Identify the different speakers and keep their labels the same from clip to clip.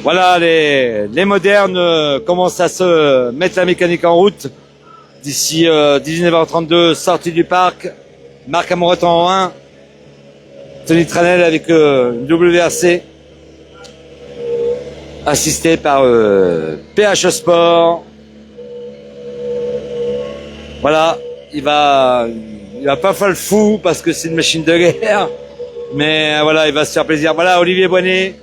Speaker 1: Voilà, les modernes commencent à se mettre la mécanique en route. D'ici 19h32, sortie du parc, Marc Amoret en 1, Tony Tranel avec une WRC, assisté par PH Sport. Voilà, il va pas faire le fou parce que c'est une machine de guerre, mais voilà, il va se faire plaisir. Voilà, Olivier Bonnet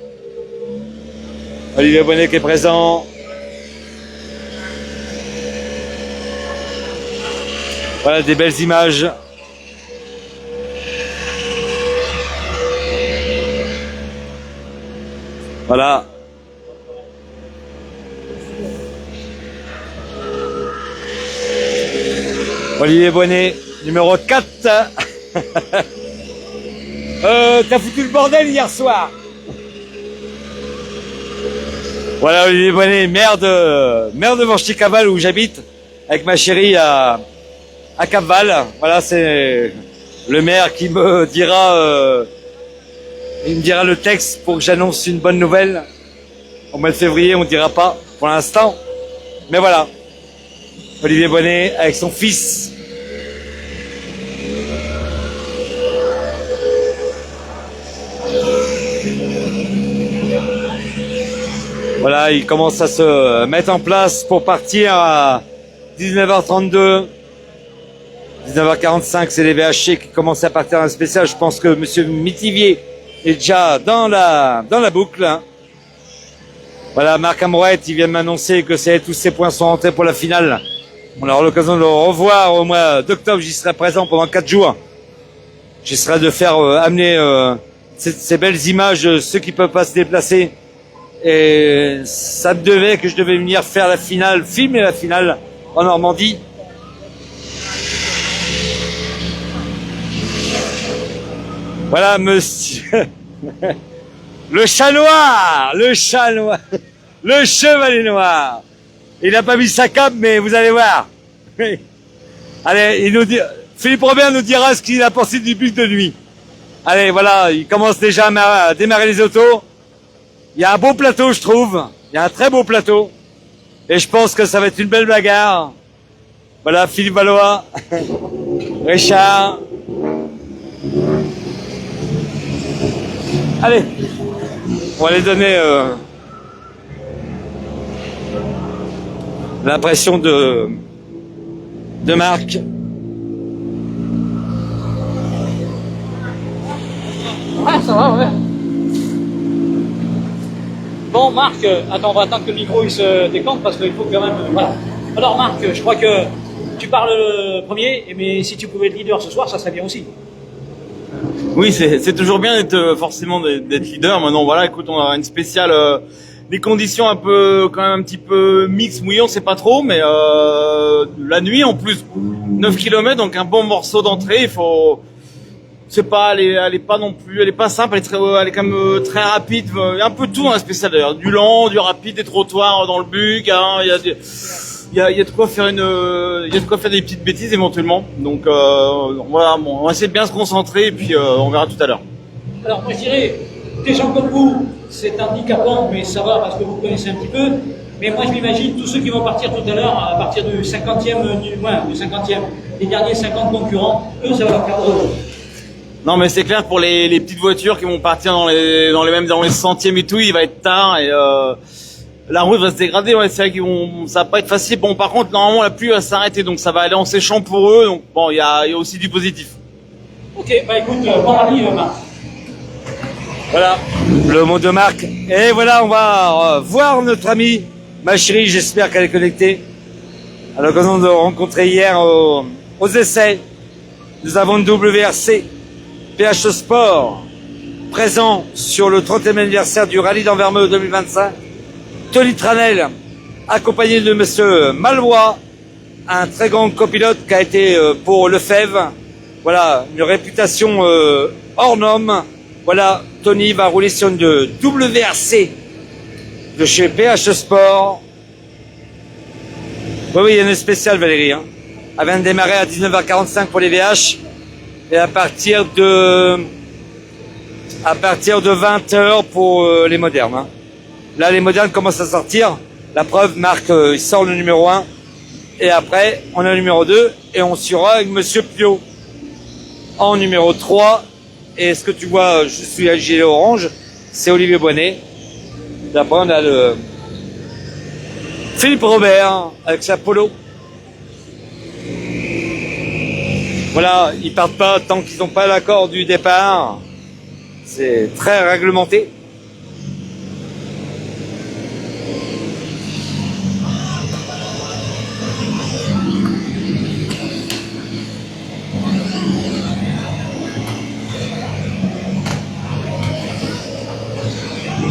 Speaker 1: qui est présent. Voilà, des belles images. Voilà. Olivier Bonnet, numéro 4. T'as foutu le bordel hier soir. Voilà, Olivier Bonnet, maire de Vanchy-Caval où j'habite, avec ma chérie à Cap-Val. Voilà, c'est le maire qui me dira, il me dira le texte pour que j'annonce une bonne nouvelle. Au mois de février, on ne dira pas pour l'instant. Mais voilà, Olivier Bonnet avec son fils. Voilà, il commence à se mettre en place pour partir à 19h32. 19h45, c'est les VHC qui commencent à partir en spécial. Je pense que monsieur Mitivier est déjà dans la boucle. Hein. Voilà, Marc Amoret, il vient de m'annoncer que tous ses points sont rentrés pour la finale. On aura l'occasion de le revoir au mois d'octobre. J'y serai présent pendant 4 jours. J'essaierai de faire amener ces belles images, ceux qui peuvent pas se déplacer. Et ça me devait que je devais venir faire la finale, filmer la finale en Normandie. Voilà, monsieur. Le chat noir, le chevalier noir. Il n'a pas mis sa cape, mais vous allez voir. Allez, Philippe Robert nous dira ce qu'il a pensé du but de nuit. Allez, voilà, il commence déjà à démarrer les autos. Il y a un beau plateau, je trouve. Il y a un très beau plateau. Et je pense que ça va être une belle bagarre. Voilà, Philippe Valois, Richard. Allez, on va les donner l'impression de Marc.
Speaker 2: Ah, ça va, ouais. Bon, Marc, attends, on va attendre que le micro il se décante parce qu'il faut quand même... Voilà. Alors, Marc, je crois que tu parles le premier, mais si tu pouvais être leader ce soir, ça serait bien aussi.
Speaker 3: Oui, c'est toujours bien d'être forcément d'être leader. Maintenant, voilà, écoute, on a une spéciale... des conditions un peu, quand même un petit peu mix, mouillant, c'est pas trop, mais la nuit en plus, 9 km, donc un bon morceau d'entrée, il faut... C'est pas, elle est pas non plus, elle est pas simple, elle est quand même très rapide, un peu tout dans la spéciale d'ailleurs, du lent, du rapide, des trottoirs dans le bug, hein, il y a de quoi faire des petites bêtises éventuellement. Donc voilà, bon, on va essayer de bien se concentrer et puis on verra tout à l'heure.
Speaker 2: Alors moi je dirais, des gens comme vous, c'est handicapant, mais ça va parce que vous connaissez un petit peu. Mais moi je m'imagine tous ceux qui vont partir tout à l'heure, à partir du 50e, du 50e, les derniers 50 concurrents, eux ça va leur faire drôle.
Speaker 3: Non mais c'est clair pour les petites voitures qui vont partir dans les centièmes et tout, il va être tard et la route va se dégrader. Ouais, c'est vrai ça va pas être facile. Bon, par contre normalement la pluie va s'arrêter, donc ça va aller en séchant pour eux. Donc bon, il y a aussi du positif.
Speaker 2: Ok, bah écoute, bon rallye Marc.
Speaker 1: Voilà, le mot de Marc. Et voilà, on va voir notre amie, ma chérie, j'espère qu'elle est connectée. À l'occasion de rencontrer hier aux essais, nous avons une WRC. PH Sport, présent sur le 30e anniversaire du rallye d'Anvermeux 2025. Tony Tranel, accompagné de monsieur Mallois, un très grand copilote qui a été pour Lefebvre. Voilà, une réputation hors norme. Voilà, Tony va rouler sur une WRC de chez PH Sport. Oui, il y en a une spéciale, Valérie. Hein. Elle vient de démarrer à 19h45 pour les VH. Et à partir de 20h pour les modernes. Hein. Là, les modernes commencent à sortir. La preuve, Marc, il sort le numéro 1. Et après, on a le numéro 2. Et on suivra avec Monsieur Pio en numéro 3. Et ce que tu vois, je suis à gilet orange, c'est Olivier Bonnet. Et après, on a le Philippe Robert avec sa polo. Voilà, ils partent pas tant qu'ils n'ont pas l'accord du départ. C'est très réglementé.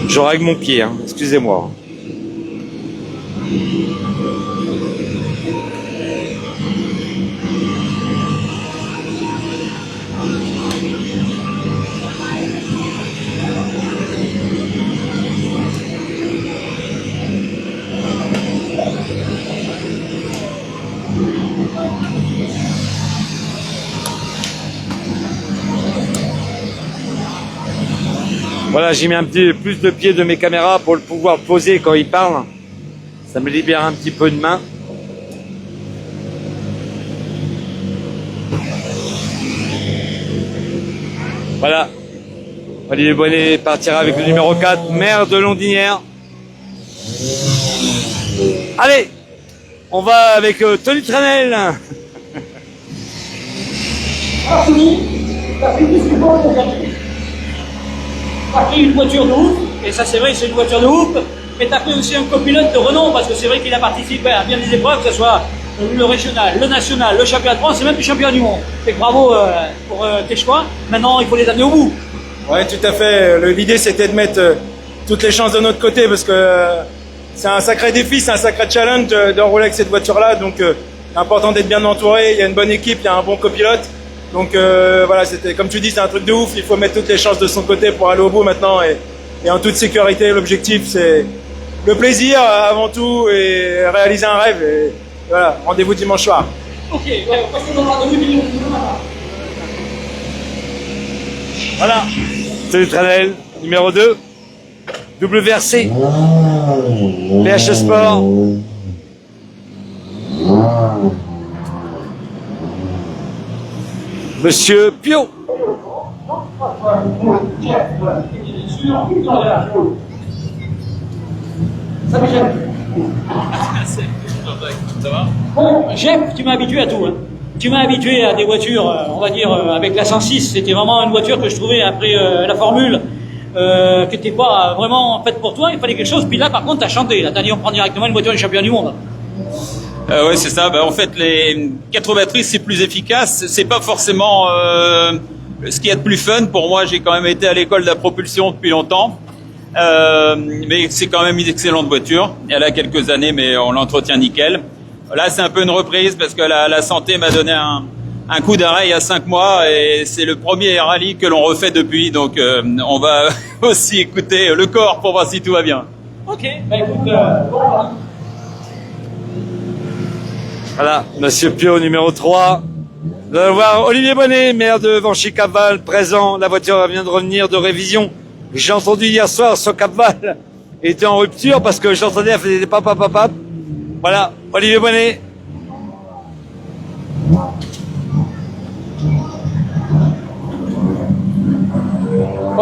Speaker 1: Je règle mon pied, hein. Excusez-moi. Voilà, j'ai mis un petit plus de pied de mes caméras pour le pouvoir poser quand il parle. Ça me libère un petit peu de main. Voilà. Olivier Bonnet partira avec le numéro 4, maire de Londinière. Allez, on va avec Tony Tranel.
Speaker 2: Alors Tony, t'as fait tout ce qu'il faut pour gagner. T'as pris une voiture de ouf, et ça c'est vrai, c'est une voiture de ouf, mais t'as pris aussi un copilote de renom, parce que c'est vrai qu'il a participé à bien des épreuves, que ce soit le régional, le national, le championnat de France, et même le championnat du monde. Fait que bravo pour tes choix. Maintenant, il faut les amener au bout.
Speaker 4: Ouais, tout à fait. L'idée, c'était de mettre toutes les chances de notre côté, parce que c'est un sacré défi, c'est un sacré challenge de rouler avec cette voiture-là. Donc, c'est important d'être bien entouré. Il y a une bonne équipe, il y a un bon copilote. Donc, voilà, c'était, comme tu dis, c'est un truc de ouf. Il faut mettre toutes les chances de son côté pour aller au bout maintenant. Et en toute sécurité, l'objectif, c'est le plaisir avant tout et réaliser un rêve. Et voilà, rendez-vous dimanche soir.
Speaker 2: Ok, ouais, parce qu'on aura 2 millions.
Speaker 1: Voilà. Tony Tranel, numéro 2. WRC. PH Sport. Monsieur Pio.
Speaker 2: Bon, Jeff, tu m'as habitué à tout. Hein. Tu m'as habitué à des voitures, on va dire, avec la 106. C'était vraiment une voiture que je trouvais après la Formule, qui n'était pas vraiment faite pour toi. Il fallait quelque chose. Puis là, par contre, tu as chanté. Là, tu as dit, on prend directement une voiture du champion du monde.
Speaker 5: Ouais, c'est ça. En fait, les 4 batteries, c'est plus efficace. C'est pas forcément ce qu'il y a de plus fun. Pour moi, j'ai quand même été à l'école de la propulsion depuis longtemps. Mais c'est quand même une excellente voiture. Elle a quelques années, mais on l'entretient nickel. Là, c'est un peu une reprise parce que la santé m'a donné un coup d'arrêt il y a 5 mois et c'est le premier rallye que l'on refait depuis. Donc, on va aussi écouter le corps pour voir si tout va bien.
Speaker 2: Ok, bah écoute,
Speaker 1: Voilà, Monsieur Pio, numéro 3. Nous allons voir Olivier Bonnet, maire de Vanchy-Capval, présent. La voiture vient de revenir de révision. J'ai entendu hier soir sur Capval était en rupture parce que j'entendais, elle faisait des papapapap. Voilà, Olivier Bonnet.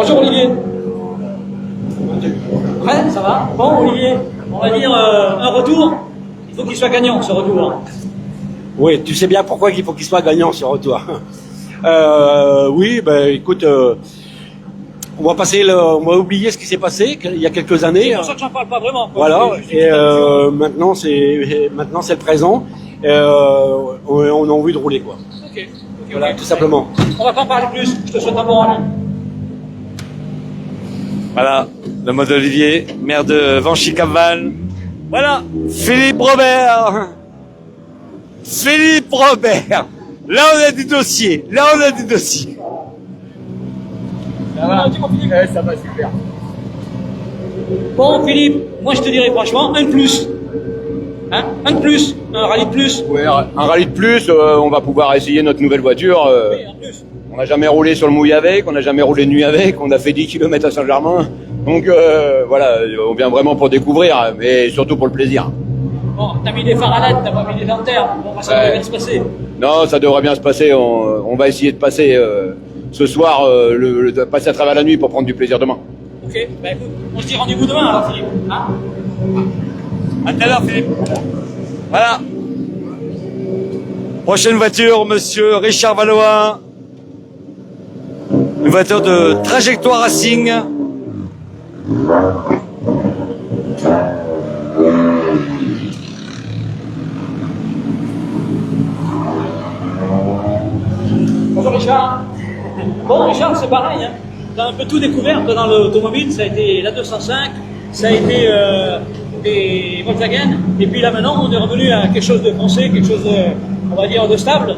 Speaker 2: bonjour Olivier. Ouais, ça va. Bon Olivier, on va dire un retour. Il faut qu'il soit gagnant ce retour.
Speaker 6: Oui, tu sais bien pourquoi il faut qu'il soit gagnant ce retour. Oui, ben écoute, on va oublier ce qui s'est passé il y a quelques années.
Speaker 2: C'est pour ça que j'en parle pas vraiment. Quoi.
Speaker 6: Voilà, et maintenant c'est le présent. On a envie de rouler quoi.
Speaker 2: Ok.
Speaker 6: Voilà, tout simplement.
Speaker 2: On va pas en parler plus. Je te souhaite un bon rallye.
Speaker 1: Voilà, le mode Olivier, maire de Vanchy-Capval. Voilà, Philippe Robert. Philippe Robert. Là, on a du dossier.
Speaker 2: Ça va,
Speaker 4: Ça va super.
Speaker 2: Bon Philippe, moi je te dirais franchement un de plus. Hein, un de plus, un rallye de plus.
Speaker 7: Ouais, un rallye de plus, on va pouvoir essayer notre nouvelle voiture.
Speaker 2: Oui, en plus.
Speaker 7: On n'a jamais roulé sur le mouille avec, on n'a jamais roulé de nuit avec, on a fait 10 km à Saint-Germain. Donc voilà, on vient vraiment pour découvrir, mais surtout pour le plaisir.
Speaker 2: Bon, t'as mis des phares à LED, t'as pas mis des lanternes. Bon, bah, ça devrait bien se passer.
Speaker 7: Non, ça devrait bien se passer. On va essayer de passer ce soir, de passer à travers la nuit pour prendre du plaisir demain.
Speaker 2: Ok, bah écoute, on se dit rendez-vous demain alors Philippe. Hein,
Speaker 1: À tout à l'heure, Philippe. Voilà. Prochaine voiture, monsieur Richard Valois. Une voiture de Trajectoire Racing.
Speaker 2: Bonjour Richard. Bon Richard, c'est pareil, hein. Tu as un peu tout découvert dans l'automobile, ça a été la 205, ça a été des Volkswagen, et puis là maintenant on est revenu à quelque chose de français, quelque chose de, on va dire, de stable,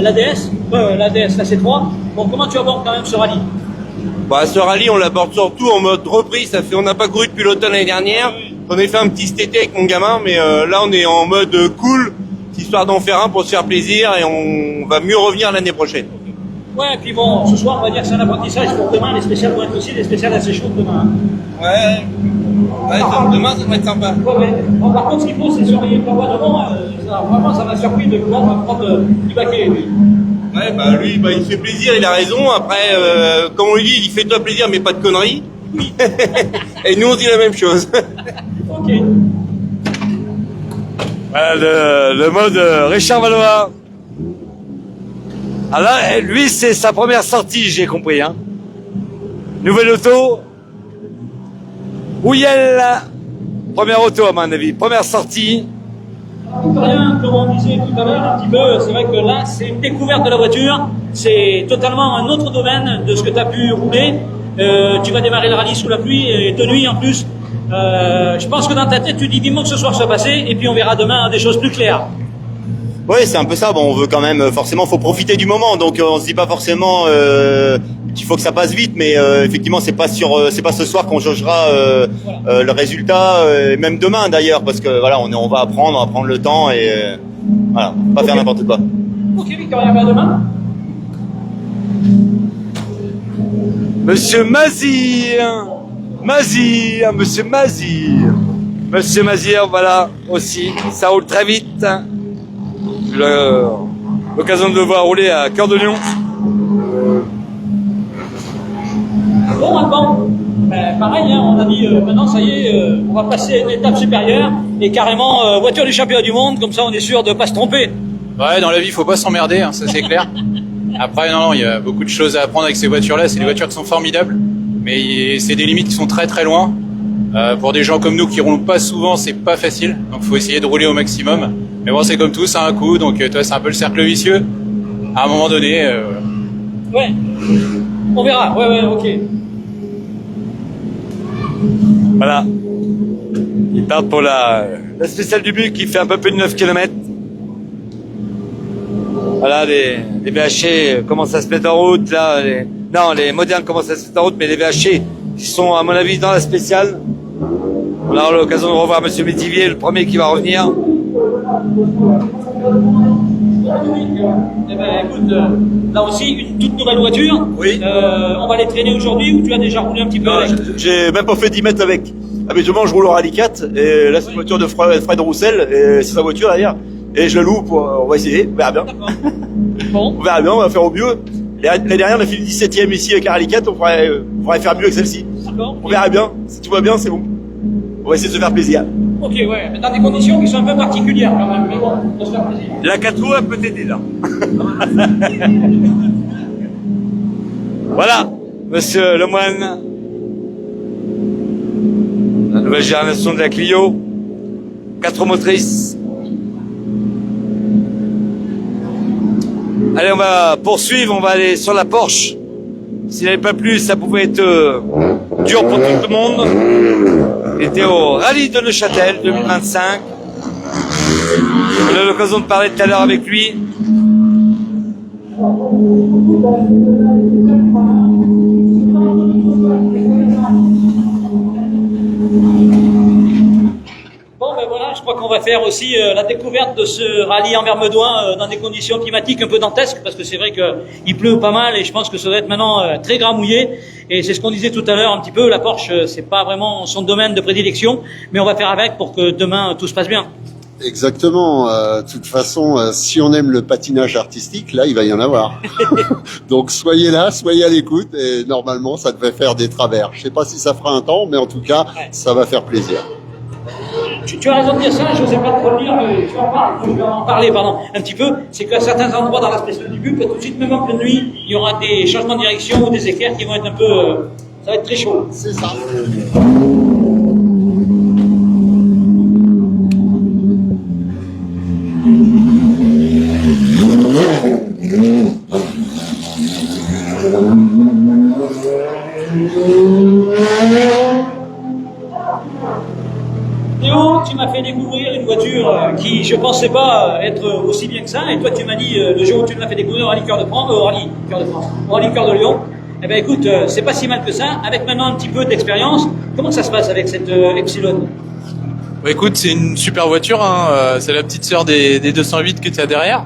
Speaker 2: l'ADS, la C3. Bon, comment tu abordes quand même ce rallye?
Speaker 8: Bah, ce rallye, on l'aborde surtout en mode reprise. On n'a pas couru depuis l'automne l'année dernière. On a fait un petit été avec mon gamin, mais là, on est en mode cool, histoire d'en faire un pour se faire plaisir, et on va mieux revenir l'année prochaine.
Speaker 2: Ouais, et puis bon, ce soir on va dire que c'est un apprentissage pour demain, les spéciales vont être aussi des spéciales assez chaudes demain.
Speaker 8: Ouais, demain, ça va être sympa.
Speaker 2: Ouais. Bon, par contre, ce qu'il faut, c'est surveiller le papa devant. Vraiment, ça m'a surpris de pouvoir prendre du baquet, lui.
Speaker 8: Ouais, bah lui, bah, il se fait plaisir, il a raison. Après, comme on lui dit, il fait toi plaisir, mais pas de conneries.
Speaker 2: Oui.
Speaker 8: Et nous, on dit la même chose.
Speaker 2: Ok.
Speaker 1: Voilà le mode Richard Valois. Alors là, lui, c'est sa première sortie, j'ai compris. Hein. Nouvelle auto. Ouyel. Première auto, à mon avis. Première sortie.
Speaker 2: Rien, comme on disait tout à l'heure, un petit peu, c'est vrai que là, c'est une découverte de la voiture. C'est totalement un autre domaine de ce que tu as pu rouler. Tu vas démarrer le rallye sous la pluie et de nuit en plus. Je pense que dans ta tête, tu dis vivement que ce soir soit passé et puis on verra demain des choses plus claires.
Speaker 9: Oui, c'est un peu ça. Bon, on veut quand même, forcément, faut profiter du moment. Donc, on se dit pas forcément qu'il faut que ça passe vite, mais effectivement, c'est pas ce soir qu'on jaugera le résultat, même demain d'ailleurs, parce que voilà, on va prendre le temps et voilà, pas faire n'importe quoi.
Speaker 2: Ok, Victoria, à demain.
Speaker 1: Monsieur Mazir. Monsieur Mazir, voilà, aussi. Ça roule très vite. J'ai eu l'occasion de le voir rouler à Cœur de Lion.
Speaker 2: Bon, Alban, pareil, hein, on a dit maintenant, ça y est, on va passer à une étape supérieure et carrément voiture du championnat du monde, comme ça on est sûr de ne pas se tromper.
Speaker 10: Ouais, dans la vie, faut pas s'emmerder, hein, ça c'est clair. Après, non, il y a beaucoup de choses à apprendre avec ces voitures-là. C'est des voitures qui sont formidables, mais c'est des limites qui sont très très loin. Pour des gens comme nous qui roulent pas souvent, c'est pas facile, donc faut essayer de rouler au maximum. Mais bon, c'est comme tout, ça a un coût, donc toi, c'est un peu le cercle vicieux. À un moment donné,
Speaker 2: Ouais, on verra, ouais, ok.
Speaker 1: Voilà. Il part pour la spéciale du but qui fait un peu plus de 9 km. Voilà, les VHC commencent à se mettre en route, là. Les modernes commencent à se mettre en route, mais les VHC, qui sont, à mon avis, dans la spéciale. On aura l'occasion de revoir Monsieur Métivier, le premier qui va revenir.
Speaker 2: Eh ben, écoute, là aussi, une toute nouvelle voiture.
Speaker 8: Oui.
Speaker 2: On va les traîner aujourd'hui ou tu as déjà roulé un petit peu avec?
Speaker 8: J'ai même pas fait 10 mètres avec. Habituellement, je roule au Rallye 4, et là, c'est une voiture de Fred Roussel, et c'est sa voiture d'ailleurs. Et je la loue on va essayer, on verra bien.
Speaker 2: D'accord. Bon.
Speaker 8: On verra bien, on va faire au mieux. L'année dernière, on a fait le 17e ici avec un Rallye 4, on pourrait faire mieux que celle-ci.
Speaker 2: D'accord.
Speaker 8: On verra bien. Si tout va bien, c'est bon. On va essayer de se faire plaisir.
Speaker 2: Ok, ouais, mais dans des conditions qui sont un peu particulières quand même, mais bon, on va se faire plaisir.
Speaker 1: La 4 roues, elle peut t'aider, là. Voilà, Monsieur Lemoine. La nouvelle génération de la Clio. 4 motrices. Allez, on va poursuivre, on va aller sur la Porsche. S'il n'avait pas plu, ça pouvait être dur pour tout le monde. Il était au Rallye de Neuchâtel 2025. On a eu l'occasion de parler tout à l'heure avec lui.
Speaker 2: Bon, ben voilà, je crois qu'on va faire aussi la découverte de ce rallye en Vermedoin dans des conditions climatiques un peu dantesques, parce que c'est vrai qu'il pleut pas mal et je pense que ça va être maintenant très gramouillé. Et c'est ce qu'on disait tout à l'heure un petit peu, la Porsche, c'est pas vraiment son domaine de prédilection, mais on va faire avec pour que demain tout se passe bien.
Speaker 11: Exactement. De toute façon, si on aime le patinage artistique, là, il va y en avoir. Donc, soyez là, soyez à l'écoute, et normalement, ça devrait faire des travers. Je sais pas si ça fera un temps, mais en tout cas, ça va faire plaisir.
Speaker 2: Tu as raison de dire ça, je n'osais pas trop le dire, mais je vais en parler, un petit peu. C'est qu'à certains endroits dans l'aspect du but, tout de suite, même en pleine nuit, il y aura des changements de direction ou des éclairs qui vont être un peu... ça va être très chaud.
Speaker 11: C'est ça.
Speaker 2: Théo, tu m'as fait découvrir une voiture qui je pensais pas être aussi bien que ça, et toi tu m'as dit le jour où tu me l'as fait découvrir au Rallye Cœur de France, au Rallye Cœur de Lyon, eh ben écoute, c'est pas si mal que ça, avec maintenant un petit peu d'expérience. Comment ça se passe avec cette Epsilon?
Speaker 10: Bah, écoute, c'est une super voiture, hein. C'est la petite sœur des 208 que tu as derrière.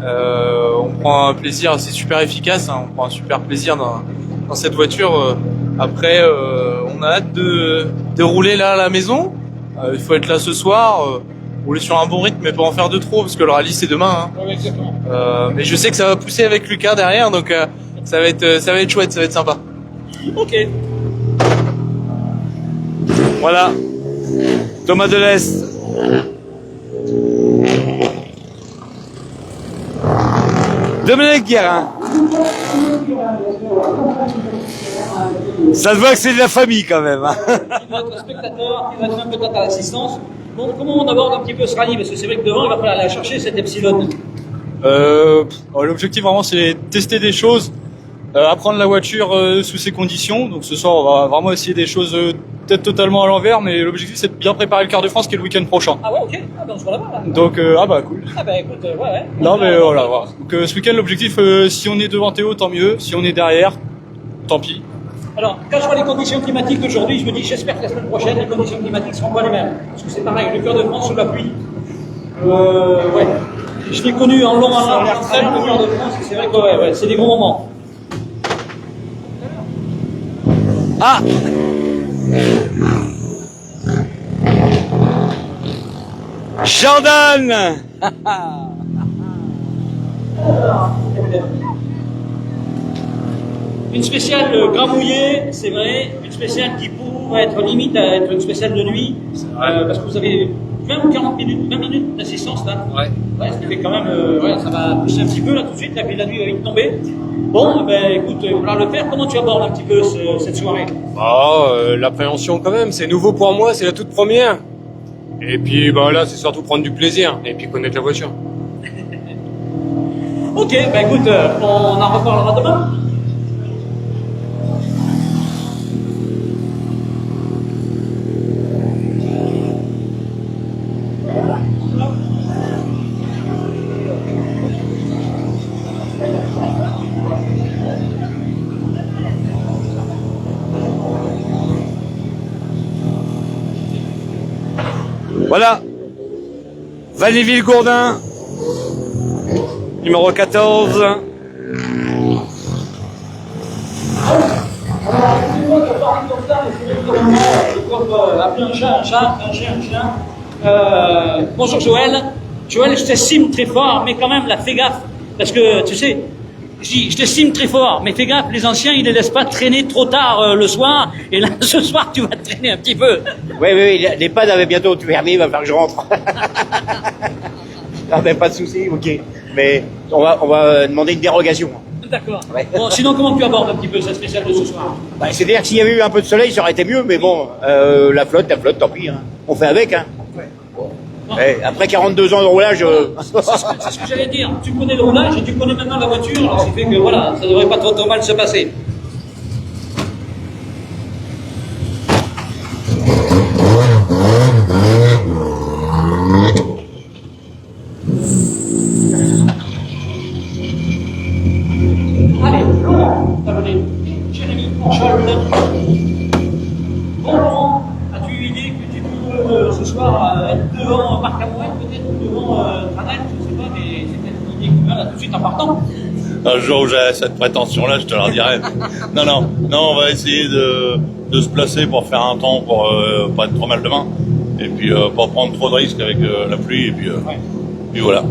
Speaker 10: On prend un plaisir, c'est super efficace, hein. On prend un super plaisir dans cette voiture. Après, on a hâte de rouler là à la maison. Il faut être là ce soir, rouler sur un bon rythme, mais pas en faire de trop, parce que le rallye c'est demain. Hein.
Speaker 2: Oui, exactement.
Speaker 10: Mais je sais que ça va pousser avec Lucas derrière, donc ça va être chouette, ça va être sympa.
Speaker 2: Ok.
Speaker 1: Voilà. Thomas Delest. Dominique Guérin. Ça se voit que c'est de la famille quand même. Hein.
Speaker 2: Notre spectateur qui va être peut-être à l'assistance. Bon, comment on aborde un petit peu ce rallye? Parce que c'est vrai que devant, il va falloir aller chercher cette Epsilon.
Speaker 12: L'objectif vraiment c'est de tester des choses, apprendre la voiture sous ces conditions. Donc ce soir on va vraiment essayer des choses peut-être totalement à l'envers, mais l'objectif c'est de bien préparer le quart de France qui est le week-end prochain.
Speaker 2: Ah ouais, ok. Ah ben on se voit là-bas là.
Speaker 12: Donc cool.
Speaker 2: Ah ben écoute, ouais.
Speaker 12: Non mais voilà. Donc ce week-end l'objectif, si on est devant Théo tant mieux, si on est derrière, tant pis.
Speaker 2: Alors, quand je vois les conditions climatiques d'aujourd'hui, je me dis, j'espère que la semaine prochaine, les conditions climatiques seront pas les mêmes. Parce que c'est pareil, le Cœur de France sous la pluie. Ouais. Je l'ai connu en long, en large, en travers le Cœur de France, et c'est vrai que ouais, c'est des gros moments.
Speaker 1: Ah! Jordan!
Speaker 2: Une spéciale gramouillée, c'est vrai, une spéciale qui pourrait être limite à être une spéciale de nuit, parce que vous avez 20 ou 40 minutes, 20 minutes d'assistance là. Ouais, ce qui fait quand même, ça va pousser un petit peu là tout de suite, là, puis la nuit va vite tomber. Bon, ben écoute, il va falloir le faire. Comment tu abordes un petit peu cette soirée?
Speaker 13: L'appréhension quand même, c'est nouveau pour moi, c'est la toute première. Et puis là, c'est surtout prendre du plaisir, et puis connaître la voiture.
Speaker 2: Ok, ben écoute, on en reparlera demain.
Speaker 1: Voilà. Valléville-Gourdin. Numéro 14.
Speaker 2: Appeler un chat. Bonjour Joël. Joël, je t'estime très fort, mais quand même, là, fais gaffe. Parce que, tu sais, je t'estime très fort, mais fais gaffe, les anciens, ils ne les laissent pas traîner trop tard le soir. Et là, ce soir, tu vas te traîner un petit peu.
Speaker 14: Oui, les pads avaient bientôt fermé, il va falloir que je rentre. Ah, ben, pas de souci, ok. Mais on va demander une dérogation.
Speaker 2: D'accord. Ouais. Bon, sinon, comment tu abordes un petit peu cette spéciale de ce soir?
Speaker 14: C'est-à-dire que s'il y avait eu un peu de soleil, ça aurait été mieux, mais bon, la flotte, tant pis. Hein. On fait avec, hein. Ouais. Bon. Après 42 ans de roulage...
Speaker 2: C'est ce que j'allais dire. Tu connais le roulage et tu connais maintenant la voiture, alors ce qui fait que voilà, ça devrait pas trop mal se passer. Allez, Laurent, Jérémy, Charles. Bon Laurent, as-tu eu idée que tu peux peut ce soir être devant Marc Amouel, peut-être, ou devant Tranel, je ne sais pas, mais c'est peut-être une idée qui va là tout de suite en partant.
Speaker 15: Un jour où j'ai cette prétention-là, je te leur dirai. Non, on va essayer de se placer pour faire un temps pour pas être trop mal demain. Et puis pas prendre trop de risques avec la pluie. Et puis voilà.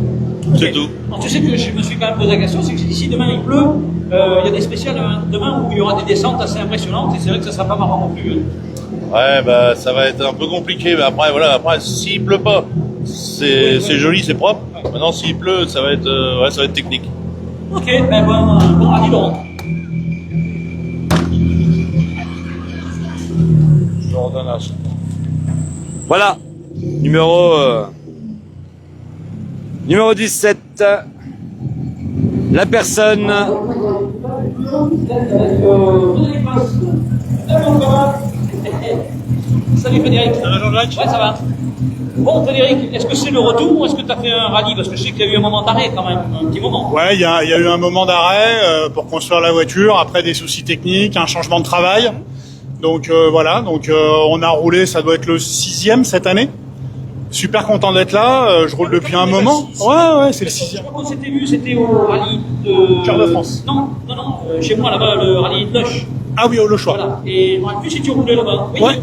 Speaker 15: C'est tout.
Speaker 2: Alors, tu sais que je me suis quand même posé la question, c'est que si demain il pleut, il y a des spéciales demain où il y aura des descentes assez impressionnantes et c'est vrai que ça sera pas marrant non plus.
Speaker 15: Ouais, bah ça va être un peu compliqué, mais après voilà, s'il pleut pas, c'est joli, c'est propre. Maintenant s'il pleut, ça va être technique.
Speaker 2: Ok, ben bon rallye Laurent.
Speaker 15: Je redonne un.
Speaker 1: Voilà, numéro 17, la personne.
Speaker 2: Salut Frédéric. Ça va Jean-Jacques? Ouais, ça va. Bon Frédéric, est-ce que c'est le retour ou est-ce que tu as fait un rallye? Parce que je sais qu'il y a eu un moment d'arrêt quand même, un petit moment.
Speaker 16: Ouais, il y a eu un moment d'arrêt pour construire la voiture, après des soucis techniques, un changement de travail. Donc voilà, on a roulé, ça doit être le 6e cette année. Super content d'être là, je roule depuis un moment. Ouais, c'est le 6e.
Speaker 2: Quand c'était vu, c'était au rallye de...
Speaker 16: Cœur de France.
Speaker 2: Non, chez moi là-bas, le rallye de Loche.
Speaker 16: Ah oui, au Le Choix.
Speaker 2: Voilà. Et je me rappelle plus si tu roulais là-bas. Oui,
Speaker 16: ouais.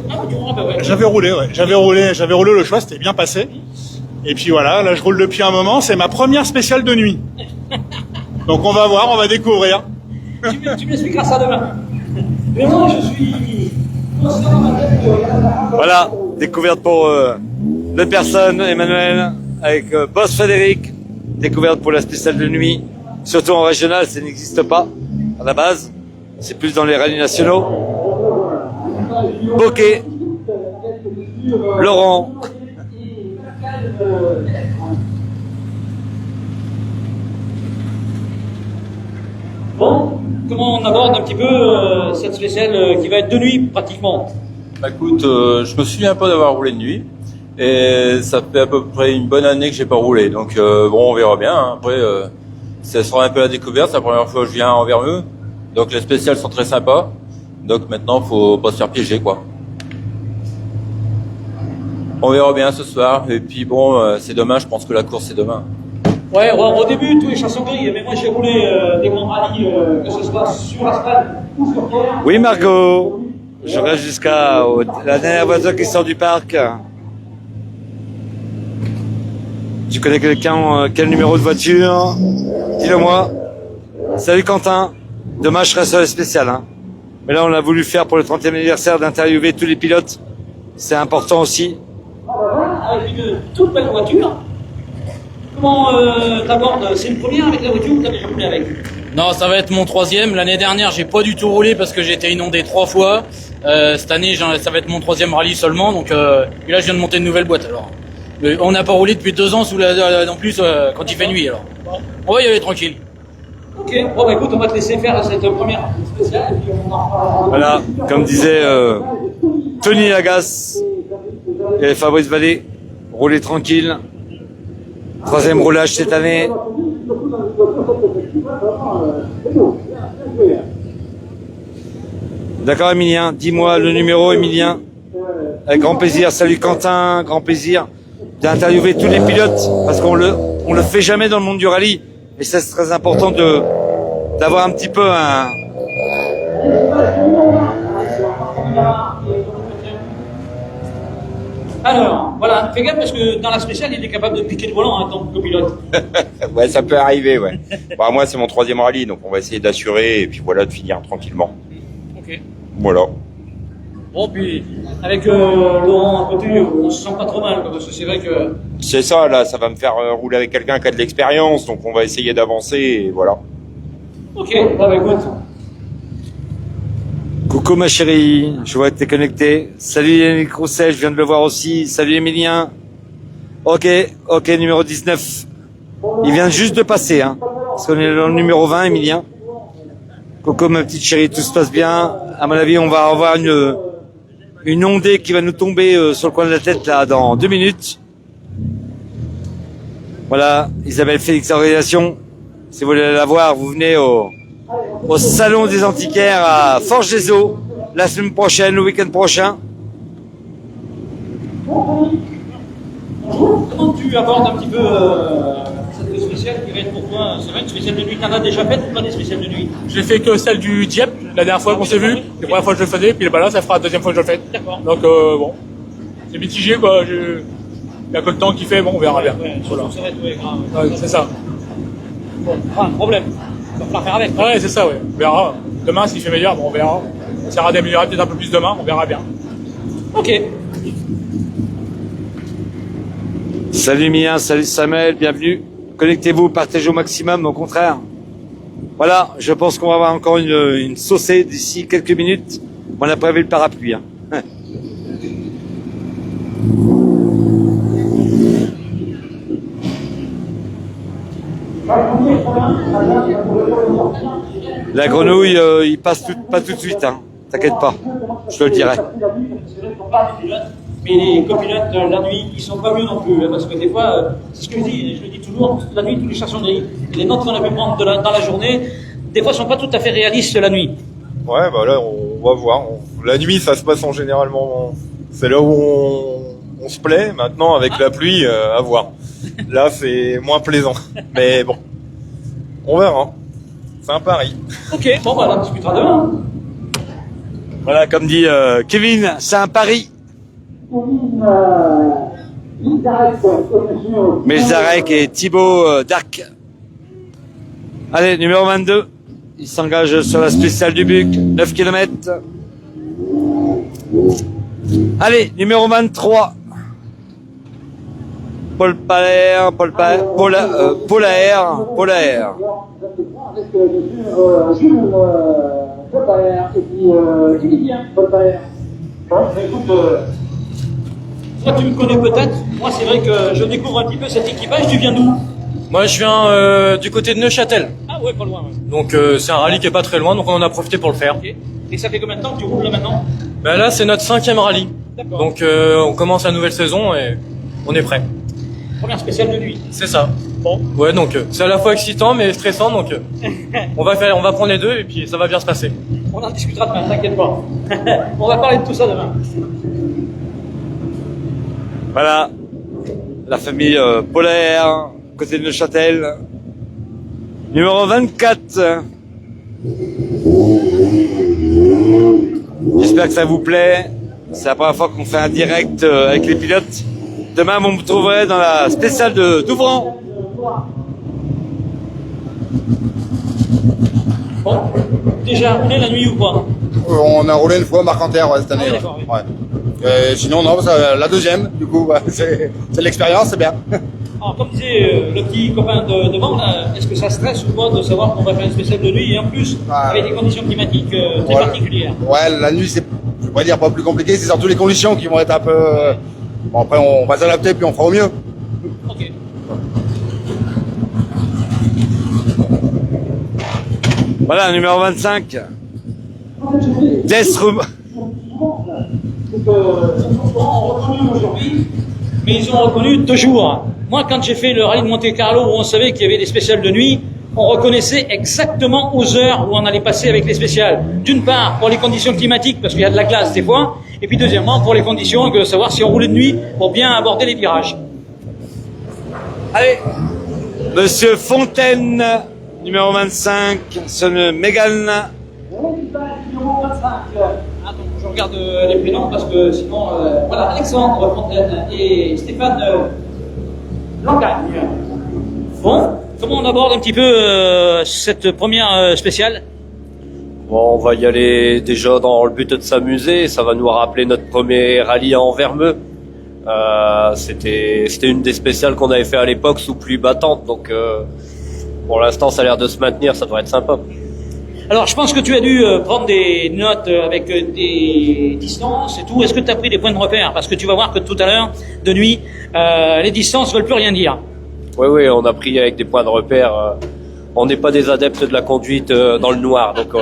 Speaker 2: J'avais
Speaker 16: roulé, ouais. J'avais roulé au Le Choix, c'était bien passé. Et puis voilà, là je roule depuis un moment, c'est ma première spéciale de nuit. Donc on va voir, on va découvrir.
Speaker 2: Tu m'expliqueras ça demain. Mais moi, je suis...
Speaker 1: Voilà, découverte pour deux personnes, Emmanuel, avec Boss Frédéric. Découverte pour la spéciale de nuit. Surtout en régional, ça n'existe pas à la base. C'est plus dans les rallyes nationaux. Bokeh, Laurent.
Speaker 2: Bon, comment on aborde un petit peu cette spéciale qui va être de nuit pratiquement?
Speaker 17: Bah écoute, je me souviens pas d'avoir roulé de nuit et ça fait à peu près une bonne année que j'ai pas roulé. Donc bon, on verra bien. Hein. Après, ça sera un peu la découverte. C'est la première fois que je viens en Vermeux. Donc les spéciales sont très sympas. Donc maintenant, faut pas se faire piéger, quoi. On verra bien ce soir. Et puis bon, c'est demain. Je pense que la course c'est demain.
Speaker 2: Ouais, au début, tous les chansons grilles, mais moi j'ai roulé des grands rallyes, que ce soit sur asphalte ou sur terre.
Speaker 1: Oui, Margot. Je reste jusqu'à la dernière voiture qui sort du parc. Tu connais quelqu'un, quel numéro de voiture? Dis-le-moi. Salut Quentin. Dommage, je serai sur les spéciales. Hein. Mais là, on a voulu faire pour le 30e anniversaire d'interviewer tous les pilotes. C'est important aussi.
Speaker 2: Avec une toute belle voiture. Comment t'abordes? C'est une première avec la voiture ou t'as déjà roulé avec?
Speaker 18: Non, ça va être mon 3e. L'année dernière, j'ai pas du tout roulé parce que j'ai été inondé 3 fois. Cette année, ça va être mon 3e rallye seulement. Donc, et là, je viens de monter une nouvelle boîte. Alors, on n'a pas roulé depuis 2 ans en plus quand il fait nuit. Alors, on va y aller tranquille.
Speaker 2: Ok. Bon, bah écoute, on va te laisser faire cette première spéciale et puis on en reparlera.
Speaker 1: Voilà, comme disait Tony Lagasse et Fabrice Vallée, roulez tranquille. 3e roulage cette année. D'accord, Emilien, dis-moi le numéro, Emilien. Avec grand plaisir. Salut Quentin, grand plaisir d'interviewer tous les pilotes parce qu'on le fait jamais dans le monde du rallye et ça c'est très important d'avoir un petit peu un.
Speaker 2: Alors, voilà, fais gaffe parce que dans la spéciale, il est capable de piquer le volant en tant que copilote.
Speaker 19: Ouais, ça peut arriver, ouais. Bah, moi, c'est mon 3e rallye, donc on va essayer d'assurer et puis voilà, de finir tranquillement.
Speaker 2: Ok.
Speaker 19: Voilà.
Speaker 2: Bon, puis avec Laurent à côté, on se sent pas trop mal, quoi, parce que c'est vrai que...
Speaker 19: C'est ça, là, ça va me faire rouler avec quelqu'un qui a de l'expérience, donc on va essayer d'avancer et voilà.
Speaker 2: Ok, bon, bah écoute.
Speaker 1: Coucou ma chérie, je vois que t'es connecté. Salut Yannick Rousset, je viens de le voir aussi. Salut Emilien. Ok, numéro 19. Il vient juste de passer, hein. Parce qu'on est dans le numéro 20, Emilien. Coucou ma petite chérie, tout se passe bien. À mon avis, on va avoir une ondée qui va nous tomber sur le coin de la tête là dans 2 minutes. Voilà, Isabelle Félix Organisation. Si vous voulez la voir, vous venez au Salon des Antiquaires à Forges-les-Eaux la semaine prochaine, le week-end prochain.
Speaker 2: Comment tu abordes un petit peu cette spéciale qui va être pour toi? C'est vrai, une spéciale de nuit, t'en as déjà fait ou pas des spéciales de nuit?
Speaker 12: J'ai fait que celle du Dieppe, la dernière fois qu'on s'est vu. La première fois que je le faisais, puis là, ça fera la deuxième fois que je le fais.
Speaker 2: D'accord.
Speaker 12: Donc, bon, c'est mitigé, quoi. Il y a que le temps qui fait, bon, on verra bien.
Speaker 2: Voilà. Ça va être grave.
Speaker 12: Ouais, c'est ça.
Speaker 2: Bon, pas un problème. Il va falloir faire avec.
Speaker 12: Ouais, c'est ça, ouais. On verra. Demain, s'il fait meilleur, bon, on verra. On essaiera d'améliorer peut-être un peu plus demain, on verra bien.
Speaker 2: Ok.
Speaker 1: Salut Mia, salut Samuel, bienvenue. Connectez-vous, partagez au maximum, au contraire. Voilà, je pense qu'on va avoir encore une saucée d'ici quelques minutes. On a prévu le parapluie. Hein. La grenouille, il passe pas tout de suite, hein. T'inquiète pas, je te le dirai.
Speaker 2: Mais les copilotes, la nuit, ils sont pas mieux non plus, hein, parce que des fois, c'est ce que je le dis toujours, la nuit, tous les chasseurs de nuit, les notes qu'on a pu prendre dans la journée, des fois, sont pas tout à fait réalistes la nuit.
Speaker 20: Ouais, bah là, on va voir. La nuit, ça se passe en généralement, c'est là où on se plaît. Maintenant, avec la pluie, à voir. Là, c'est moins plaisant. Mais bon, on verra. C'est un pari.
Speaker 2: Ok, bon, bah, on discutera demain.
Speaker 1: Voilà, comme dit Kevin, c'est un pari. Melzarek et Thibaut Darc. Allez, numéro 22. Il s'engage sur la spéciale du Buc, 9 km. Allez, numéro 23. Paul Polaire.
Speaker 2: Et puis, Julien, Paul Paer. Bon, écoute, toi tu me connais peut-être. Moi, c'est vrai que je découvre un petit peu cet équipage. Tu viens d'où?
Speaker 21: Moi, je viens du côté de Neuchâtel.
Speaker 2: Ah ouais, pas loin. Ouais.
Speaker 21: Donc, c'est un rallye qui est pas très loin, donc on en a profité pour le faire.
Speaker 2: Okay. Et ça fait combien de temps que tu roules là maintenant?
Speaker 21: Ben là, c'est notre 5e rallye.
Speaker 2: D'accord.
Speaker 21: Donc, on commence la nouvelle saison et on est prêt.
Speaker 2: Première spéciale de nuit.
Speaker 21: C'est ça.
Speaker 2: Bon.
Speaker 21: Ouais, donc c'est à la fois excitant mais stressant, donc on va prendre les deux et puis ça va bien se passer.
Speaker 2: On en discutera demain, t'inquiète pas. On va parler de tout ça demain.
Speaker 1: Voilà, la famille Polaire, côté de Neuchâtel. Numéro 24. J'espère que ça vous plaît. C'est la première fois qu'on fait un direct avec les pilotes. Demain, vous me trouverez dans la spéciale de Douvran.
Speaker 2: Bon, déjà roulé la nuit ou pas?
Speaker 22: On a roulé une fois Marcanterre cette année.
Speaker 2: Ah oui,
Speaker 22: ouais. Sinon, non, la deuxième, du coup, c'est l'expérience, c'est bien.
Speaker 2: Alors, comme disait le petit copain devant, est-ce que ça stresse ou pas de savoir qu'on va faire une spéciale de nuit et en plus avec des conditions climatiques très particulières?
Speaker 22: Ouais, la nuit, c'est, je pourrais dire, pas plus compliqué, c'est surtout les conditions qui vont être un peu. Bon, après, on va s'adapter puis on fera au mieux.
Speaker 2: Ok.
Speaker 1: Voilà, numéro 25. Deathroom.
Speaker 2: Mais ils ont reconnu 2 jours. Moi, quand j'ai fait le rallye de Monte-Carlo où on savait qu'il y avait des spéciales de nuit, on reconnaissait exactement aux heures où on allait passer avec les spéciales. D'une part, pour les conditions climatiques, parce qu'il y a de la glace des fois, et puis deuxièmement, pour les conditions, de savoir si on roulait de nuit pour bien aborder les virages.
Speaker 1: Allez, Monsieur Fontaine, numéro 25, sonne Mégane.
Speaker 2: Attends, je regarde les prénoms parce que sinon, voilà, Alexandre Fontaine et Stéphane Langagne. Bon, comment on aborde un petit peu cette première spéciale?
Speaker 23: Bon, on va y aller déjà dans le but de s'amuser. Ça va nous rappeler notre premier rallye à Anvermeux. C'était une des spéciales qu'on avait fait à l'époque sous pluie battante. Donc, pour l'instant, ça a l'air de se maintenir. Ça devrait être sympa.
Speaker 2: Alors, je pense que tu as dû prendre des notes avec des distances et tout. Est-ce que tu as pris des points de repère? Parce que tu vas voir que tout à l'heure, de nuit, les distances veulent plus rien dire.
Speaker 23: Oui, on a pris avec des points de repère. On n'est pas des adeptes de la conduite dans le noir, donc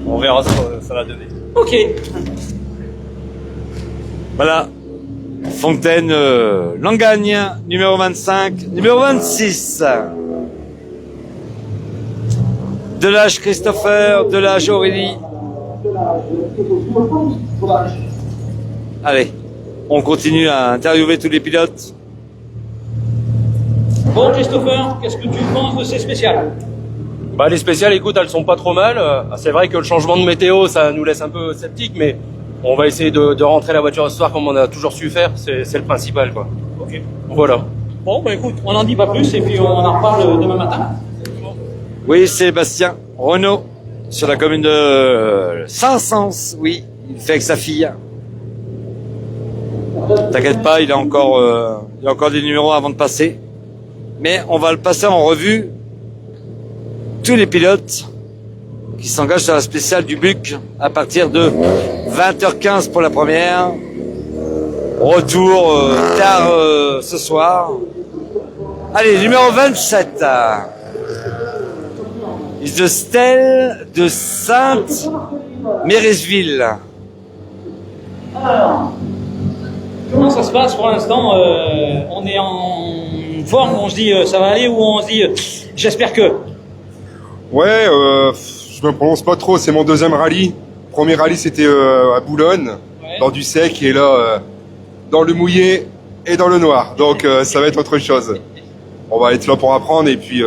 Speaker 23: on verra ce que ça va donner.
Speaker 2: Ok.
Speaker 1: Voilà. Fontaine Langagne, numéro 25. Numéro 26. Delage Christopher, Delage Aurélie. Allez, On continue à interviewer tous les pilotes.
Speaker 2: Bon, Christopher, qu'est-ce que tu penses de ces spéciales?
Speaker 23: Bah, les spéciales, écoute, elles sont pas trop mal. C'est vrai que le changement de météo, ça nous laisse un peu sceptiques, mais on va essayer de rentrer la voiture ce soir comme on a toujours su faire. C'est le principal, quoi.
Speaker 2: Ok.
Speaker 23: Voilà.
Speaker 2: Bon, bah écoute, on n'en dit pas plus et puis on en reparle demain matin.
Speaker 1: Oui, Sébastien Renaud, sur la commune de Saint-Saëns, oui, il fait avec sa fille. T'inquiète pas, il y a encore des numéros avant de passer. Mais on va le passer en revue. Tous les pilotes qui s'engagent sur la spéciale du BUC à partir de 20h15 pour la première. Retour tard ce soir. Allez, numéro 27. Is de Stèle de Sainte-Méresville.
Speaker 2: Alors, comment ça se passe pour l'instant? On est en forme, on se dit ça va aller, ou on se dit j'espère que...
Speaker 3: Ouais, je me prononce pas trop, c'est mon deuxième rallye. Premier rallye c'était à Boulogne, dans du sec, et là dans le mouillé et dans le noir. Donc ça va être autre chose. On va être là pour apprendre et puis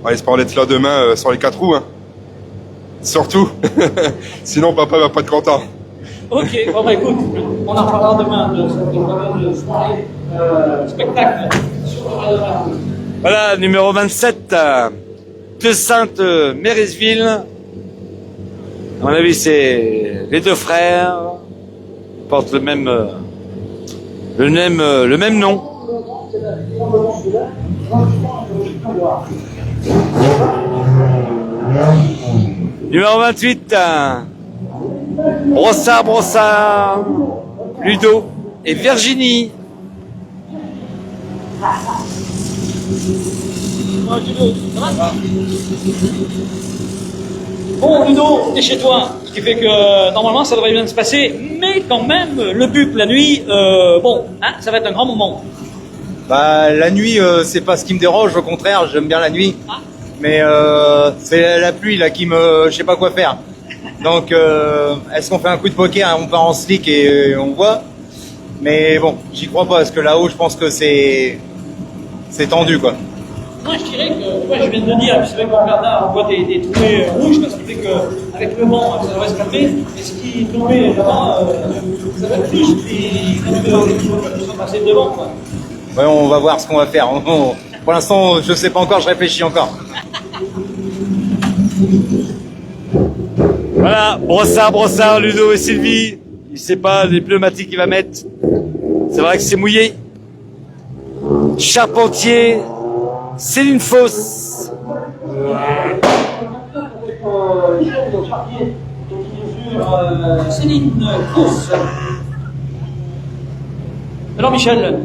Speaker 3: on espère être là demain sur les 4 roues. Hein. Surtout. Sinon papa va pas être content.
Speaker 2: Ok, bon bah écoute, on en reparlera demain de cette soirée spectacle sur le radio.
Speaker 1: Voilà, numéro 27 de Sainte-Méresville. À mon avis, c'est les deux frères. Ils portent le même nom. Numéro 28. Brossard, Ludo et Virginie.
Speaker 2: Bon, Ludo, t'es chez toi, ce qui fait que normalement ça devrait bien se passer, mais quand même, le BUC la nuit, bon, hein, ça va être un grand moment.
Speaker 5: Bah, la nuit, c'est pas ce qui me dérange, au contraire, j'aime bien la nuit. Mais c'est la pluie là qui me, je sais pas quoi faire. Donc, est-ce qu'on fait un coup de poker, hein, on part en slick et on voit. Mais bon, j'y crois pas parce que là-haut, je pense que c'est tendu quoi.
Speaker 2: Moi, je dirais que, ouais, je viens de dire, c'est vrai qu'en regardant, on voit des trouées rouges, parce qu'il fait qu'avec le vent, ça devrait se calmer. Et ce qui est tombé là-bas, ça va être plus qui sont passés devant, quoi.
Speaker 5: Ouais, on va voir ce qu'on va faire. Pour l'instant, je sais pas encore, je réfléchis encore.
Speaker 1: Voilà, Brossard, Ludo et Sylvie. Il sait pas les pneumatiques qu'il va mettre. C'est vrai que c'est mouillé. Charpentier, Céline Fosse.
Speaker 2: Céline Fosse. Alors Michel,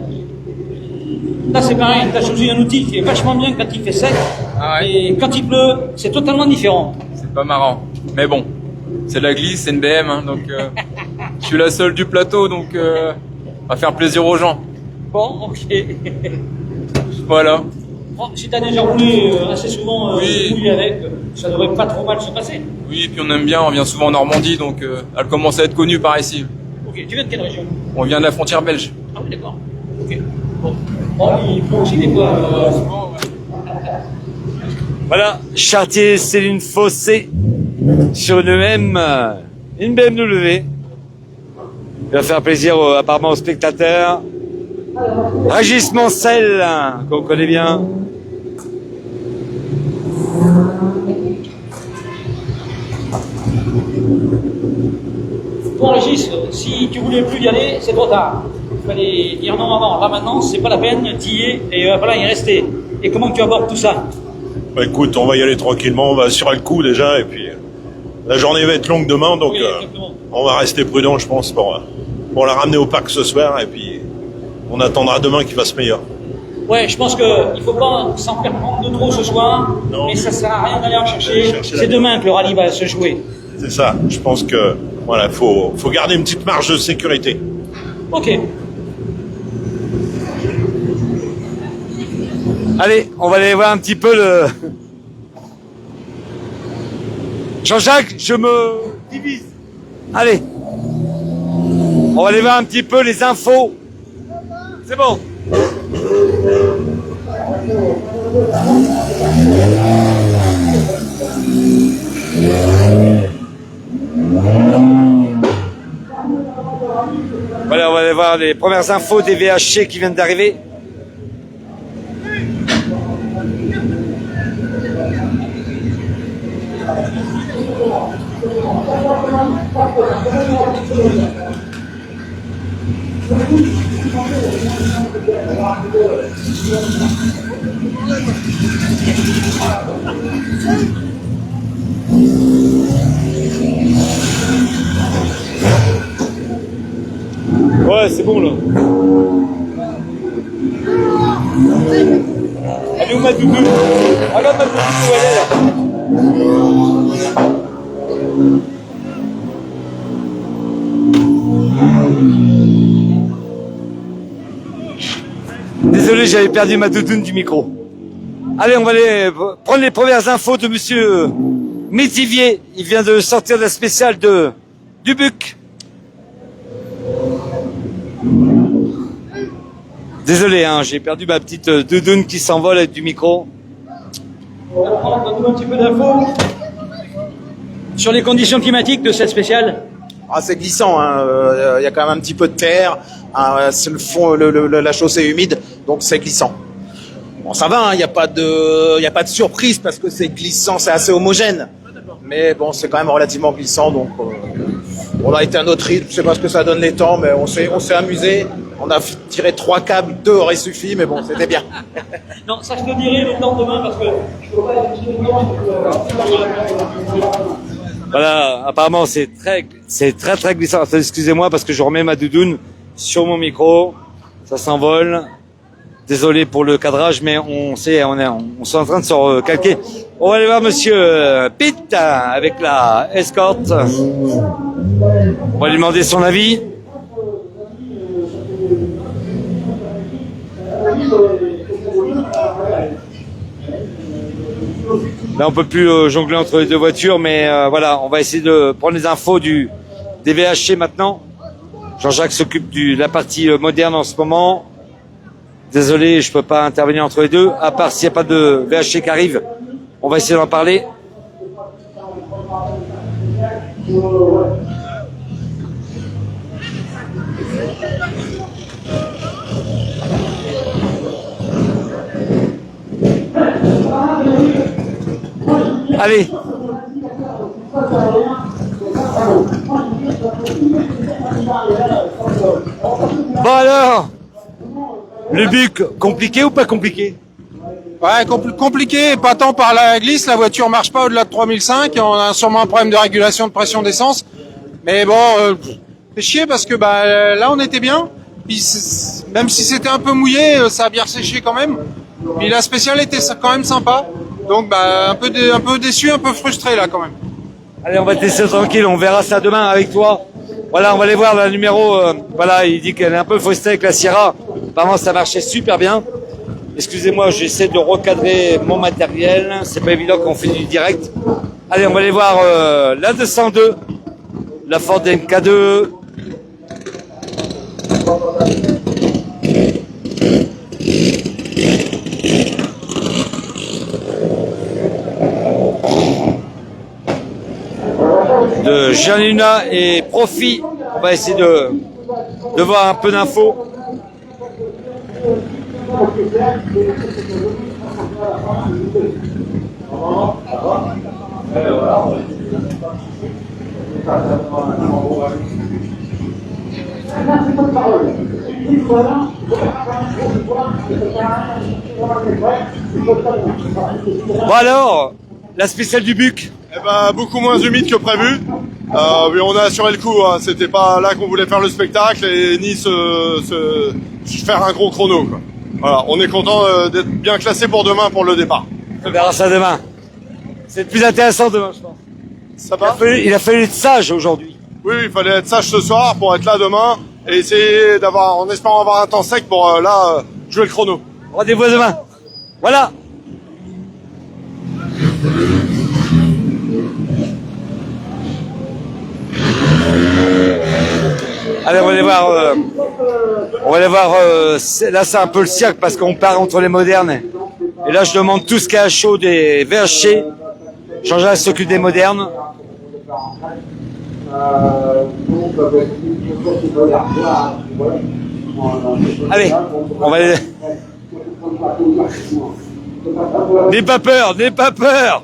Speaker 2: là c'est pareil, tu as choisi un outil qui est vachement bien quand il fait sec, et quand il pleut, c'est totalement différent.
Speaker 6: C'est pas marrant, mais bon, c'est de la glisse, c'est une BM, hein, donc je suis la seule du plateau, donc on va faire plaisir aux gens.
Speaker 2: Bon, ok.
Speaker 6: Voilà.
Speaker 2: Bon, si tu as déjà roulé assez souvent roulé avec, ça devrait pas trop mal se passer.
Speaker 6: Oui, puis on aime bien, on vient souvent en Normandie, donc elle commence à être connue par ici.
Speaker 2: Ok, tu viens de quelle région?
Speaker 6: On vient de la frontière belge.
Speaker 2: Ah oui, d'accord. Ok. Bon, il faut aussi des fois...
Speaker 1: Voilà, Chartier, Céline Fossé sur une BMW. Il va faire plaisir apparemment aux spectateurs. Régis Mancel, qu'on connaît bien.
Speaker 2: Bon Régis, si tu voulais plus y aller, c'est trop tard. Il fallait dire non avant. Là maintenant, c'est pas la peine, tu y es et voilà, y rester. Et comment tu abordes tout ça?
Speaker 15: Bah, écoute, on va y aller tranquillement, on va assurer le coup déjà, et puis la journée va être longue demain, donc on va rester prudent, je pense, pour la ramener au parc ce soir, et puis on attendra demain qu'il fasse meilleur.
Speaker 2: Ouais, je pense qu'il faut pas s'en faire prendre de trop ce soir, mais ça sert à rien d'aller en chercher. C'est demain que le rallye va se jouer.
Speaker 15: C'est ça, je pense que voilà, faut garder une petite marge de sécurité.
Speaker 2: Ok.
Speaker 1: Allez, on va aller voir un petit peu le... Jean-Jacques, je me divise. Allez. On va aller voir un petit peu les infos. C'est bon. Voilà, on va aller voir les premières infos des VHC qui viennent d'arriver. Ouais, c'est bon là. Elle est où ma doudou? Regarde ma doudou où elle est là. Désolé, j'avais perdu ma doudoune du micro. Allez, on va aller prendre les premières infos de monsieur Métivier. Il vient de sortir de la spéciale de Dubuc. Désolé, hein, j'ai perdu ma petite doudoune qui s'envole avec du micro.
Speaker 2: On va prendre un petit peu d'infos sur les conditions climatiques de cette spéciale.
Speaker 5: Ah, c'est glissant, il y a quand même un petit peu de terre, c'est le fond, la chaussée est humide, donc c'est glissant. Bon, ça va, il n'y a pas de surprise parce que c'est glissant, c'est assez homogène. Mais bon, c'est quand même relativement glissant, donc on a été à notre rythme, je sais pas ce que ça donne les temps, mais on s'est amusé. On a tiré 3 câbles, 2 auraient suffi, mais bon, c'était bien.
Speaker 2: Non, ça je te dirai le lendemain parce que je peux pas aller le temps.
Speaker 1: Voilà, apparemment c'est très glissant. Excusez-moi parce que je remets ma doudoune sur mon micro, ça s'envole. Désolé pour le cadrage, mais on s'est en train de se recalquer. On va aller voir monsieur Pitt avec la escorte. On va lui demander son avis. Là, on peut plus jongler entre les deux voitures, mais voilà, on va essayer de prendre les infos des VHC maintenant. Jean-Jacques s'occupe de la partie moderne en ce moment. Désolé, je peux pas intervenir entre les deux, à part s'il n'y a pas de VHC qui arrive. On va essayer d'en parler. Allez. Bon alors, le Buc, compliqué ou pas compliqué?
Speaker 4: Ouais, compliqué, pas tant par la glisse, la voiture marche pas au-delà de 3005, on a sûrement un problème de régulation de pression d'essence. Mais bon, c'est chier parce que là on était bien, puis même si c'était un peu mouillé, ça a bien séché quand même. Puis la spéciale était quand même sympa, donc un peu déçu, un peu frustré là quand même.
Speaker 1: Allez, on va te laisser tranquille, on verra ça demain avec toi. Voilà, on va aller voir la numéro, voilà, il dit qu'elle est un peu frustrée avec la Sierra. Apparemment ça marchait super bien. Excusez-moi, j'essaie de recadrer mon matériel. C'est pas évident qu'on fait du direct. Allez, on va aller voir la 202, la Ford MK2. De Januna et Profi. On va essayer de voir un peu d'infos. Bon alors, la spéciale du Buc.
Speaker 3: Eh ben, beaucoup moins humide que prévu. Mais on a assuré le coup, hein. C'était pas là qu'on voulait faire le spectacle et ni faire un gros chrono, quoi. Voilà, on est content d'être bien classé pour demain pour le départ.
Speaker 1: On verra ça demain. C'est le plus intéressant demain, je pense.
Speaker 3: Ça va?
Speaker 1: Il a fallu être sage aujourd'hui.
Speaker 3: Oui, il fallait être sage ce soir pour être là demain et essayer en espérant avoir un temps sec pour jouer le chrono.
Speaker 1: Rendez-vous demain. Voilà. Allez, on va aller voir. Là, c'est un peu le cirque parce qu'on part entre les modernes. Et là, je demande tout ce qu'il y a à chaud des VHC. Jean-Jacques s'occupe des modernes. Allez, on va aller. N'aie pas peur, n'aie pas peur.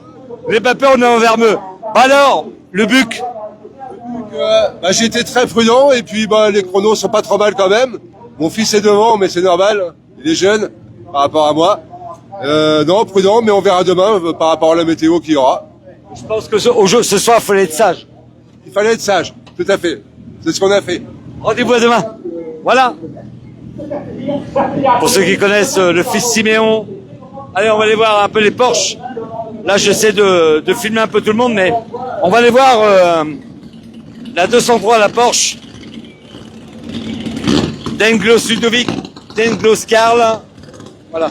Speaker 1: N'aie pas peur, on est en Vermeux. Alors, le Buc.
Speaker 3: J'ai été très prudent et puis les chronos sont pas trop mal quand même. Mon fils est devant, mais c'est normal. Il est jeune par rapport à moi. Non, prudent, mais on verra demain par rapport à la météo qu'il y aura.
Speaker 1: Je pense que au jeu ce soir, il fallait être sage.
Speaker 3: Il fallait être sage, tout à fait. C'est ce qu'on a fait.
Speaker 1: Rendez-vous à demain. Voilà. Pour ceux qui connaissent le fils Siméon, allez, on va aller voir un peu les Porsche. Là, j'essaie de filmer un peu tout le monde, mais on va aller voir la 203, la Porsche. Denglos Ludovic, Denglos Karl. Voilà.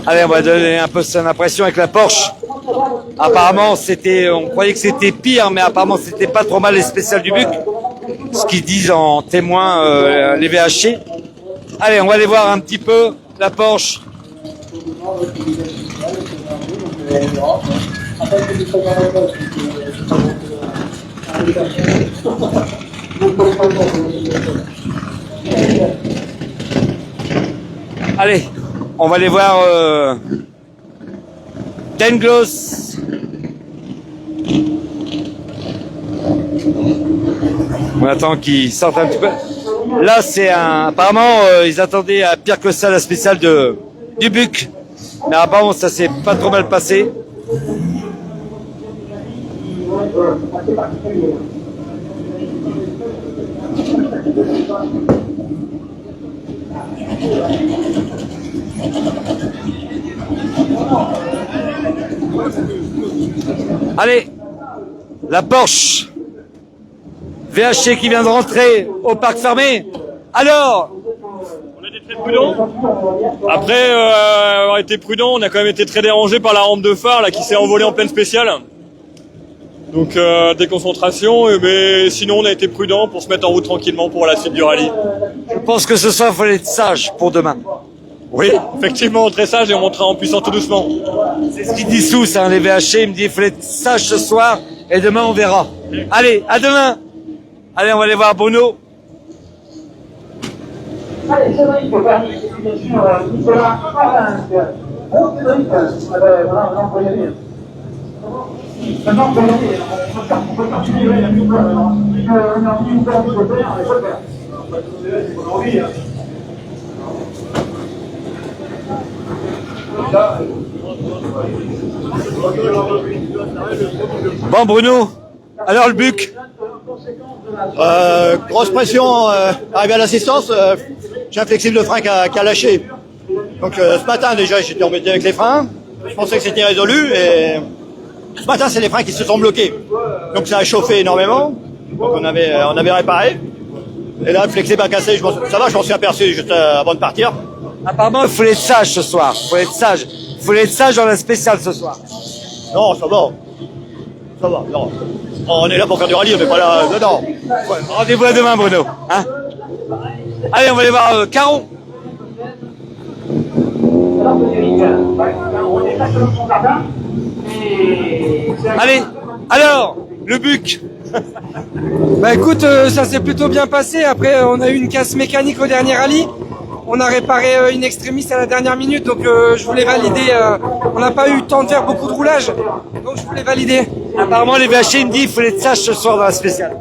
Speaker 1: Allez, on va donner un peu son impression avec la Porsche. Apparemment, on croyait que c'était pire, mais apparemment, c'était pas trop mal les spéciales du Buc. Ce qu'ils disent en témoin les VHC. Allez, on va aller voir un petit peu la Porsche. Allez, on va aller voir Denglos. On attend qu'ils sortent un petit peu. Là, c'est apparemment, ils attendaient à pire que ça la spéciale du Buc. Mais apparemment, ça s'est pas trop mal passé. Allez, la Porsche VHC qui vient de rentrer au parc fermé. Alors,
Speaker 7: on a été très prudents. Après avoir été prudent, on a quand même été très dérangé par la rampe de phare là qui s'est envolée en pleine spéciale. Donc déconcentration, mais sinon on a été prudent pour se mettre en route tranquillement pour la suite du rallye.
Speaker 1: Je pense que ce soir il fallait être sage pour demain.
Speaker 7: Oui, effectivement, très sage et on montera en puissance tout doucement.
Speaker 1: C'est ce qu'il dit tous, les VHC, il me dit il fallait être sage ce soir et demain on verra. Allez, à demain. Allez, on va aller voir Bruno.
Speaker 8: Allez, Cédric, bien sûr, Nicolas Farinck. Bon, Cédric, voilà, on peut y aller. Maintenant, on peut y aller. On peut continuer, il y a plus de peur. On a mis une peur de faire, il faut le faire. Aujourd'hui,
Speaker 1: Bon, Bruno, alors le Buc.
Speaker 9: Grosse pression, arrivé à l'assistance, j'ai un flexible de frein qui a lâché. Donc ce matin déjà j'étais embêté avec les freins, je pensais que c'était résolu et ce matin c'est les freins qui se sont bloqués. Donc ça a chauffé énormément, donc on avait réparé. Et là le flexible a cassé, ça va, je m'en suis aperçu juste avant de partir.
Speaker 1: Apparemment il fallait être sage ce soir, il fallait être sage. Il fallait être sage dans la spéciale ce soir.
Speaker 9: Non, ça va. Ça va, non. On est là pour faire du rallye, on n'est pas là dedans.
Speaker 1: Ouais. Rendez-vous à demain, Bruno. Hein, allez, on va aller voir Caron. Allez, alors, le Buc.
Speaker 24: Bah écoute, ça s'est plutôt bien passé. Après, on a eu une casse mécanique au dernier rallye. On a réparé une extrémiste à la dernière minute, donc je voulais valider. On n'a pas eu le temps de faire beaucoup de roulage, donc je voulais valider.
Speaker 1: Apparemment, les VHC me disent qu'il fallait être sage ce soir dans la spéciale.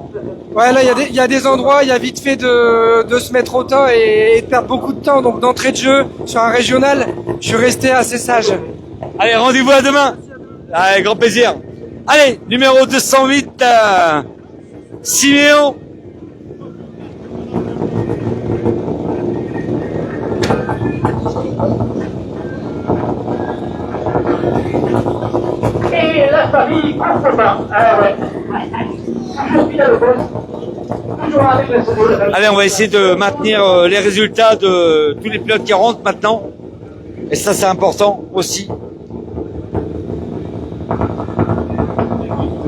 Speaker 24: Ouais, là, il y a des endroits, il y a vite fait de se mettre au temps et de perdre beaucoup de temps. Donc d'entrée de jeu sur un régional, je suis resté assez sage.
Speaker 1: Allez, rendez-vous à demain. Allez, grand plaisir. Allez, numéro 208, Siméon.
Speaker 8: Et la famille passe pas. Ah ouais. Je suis là le boss.
Speaker 1: Allez, on va essayer de maintenir les résultats de tous les pilotes qui rentrent maintenant. Et ça, c'est important aussi.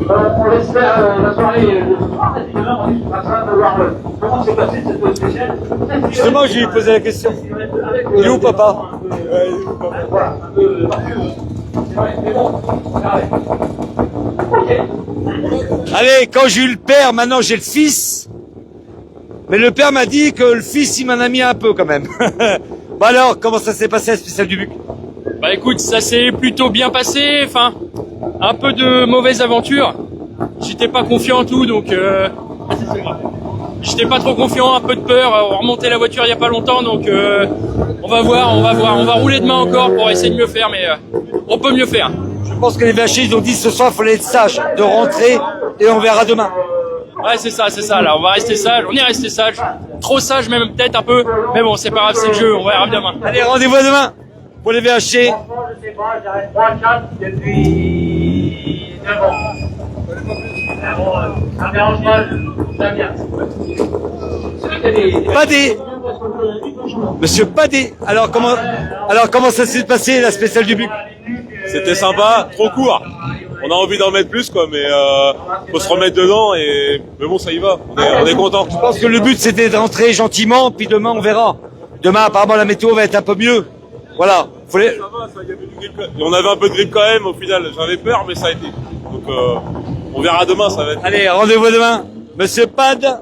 Speaker 8: On laisse faire la soirée de ce soir, et puis demain, on est en train de voir comment s'est passé cette spéciale.
Speaker 1: Justement, je lui ai posé la question. Il est où, papa?
Speaker 8: Voilà.
Speaker 1: Allez, quand j'ai eu le père, maintenant j'ai le fils. Mais le père m'a dit que le fils, il m'en a mis un peu quand même. Bon alors, comment ça s'est passé la spéciale du Buc?
Speaker 21: Bah écoute, ça s'est plutôt bien passé, enfin, un peu de mauvaise aventure. J'étais pas confiant en tout, donc j'étais pas trop confiant, un peu de peur. On remontait la voiture il y a pas longtemps, donc on va voir. On va rouler demain encore pour essayer de mieux faire, mais on peut mieux faire.
Speaker 1: Je pense que les VHI, ils ont dit ce soir, il fallait être sage, de rentrer, et on verra demain.
Speaker 21: Ouais, c'est ça, là, on va rester sage, on est resté sage. Trop sage même peut-être un peu, mais bon, c'est pas grave, c'est le jeu, on verra demain.
Speaker 1: Allez, rendez-vous à demain pour les VHI.
Speaker 8: Je sais pas, j'arrête 3-4 depuis 9 ans. Bon, ça me dérange pas, j'aime bien.
Speaker 1: Padé. Monsieur Padé. Alors comment ça s'est passé la spéciale du Buc?
Speaker 7: C'était sympa, trop court. On a envie d'en mettre plus, quoi, mais faut se remettre dedans mais bon, ça y va. On est content.
Speaker 1: Je pense que le but c'était de rentrer gentiment, puis demain on verra. Demain apparemment la météo va être un peu mieux. Voilà.
Speaker 7: Ça va, ça, y avait du grip. On avait un peu de grip quand même au final. J'avais peur, mais ça a été. Donc on verra demain, ça va être.
Speaker 1: Allez, rendez-vous demain. Monsieur Pad.